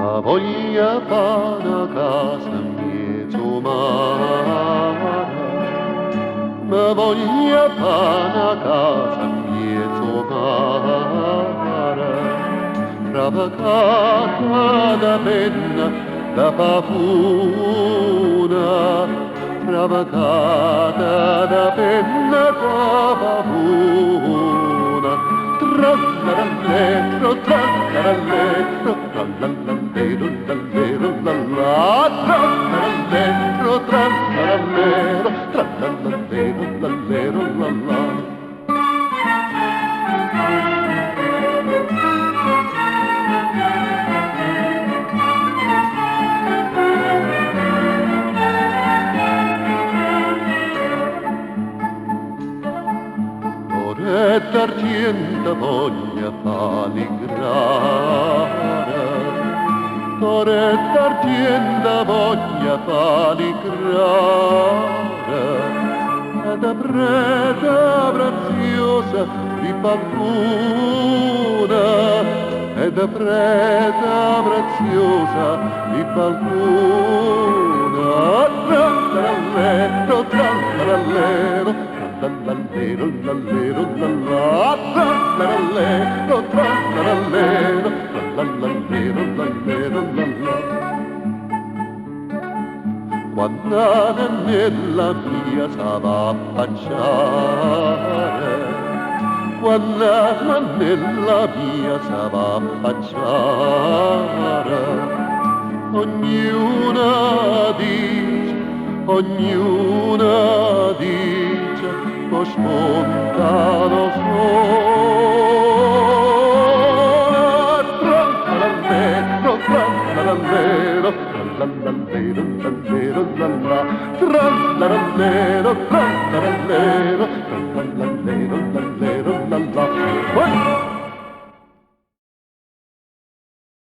Ma voglia fare una casa in mezzo mare, ma voglia fare una casa in mezzo mare, travacata da penna, da pavuna, travacata da penna, da pavuna. Trallalero, trallalero, trallalero, trallalero, trallalero, trallalero, trallalero, trallalero, trallalero. E d'argento voglia paligrare, ore d'argento voglia paligrare, ed è preda preziosa di qualcuna, ed è preda preziosa di qualcuna. Trallalero, trallalero, trallalero, trallalero, trallalero, trallalero, trallalero, trallalero, trallalero. Quando nella mia s'ava affacciare, quando nella mia s'ava affacciare, ognuna dice, ognuna dice, lo smontano sola. Trallalero, trallalero, trallalero, trallalero, trallalero, trallalero, trallalero,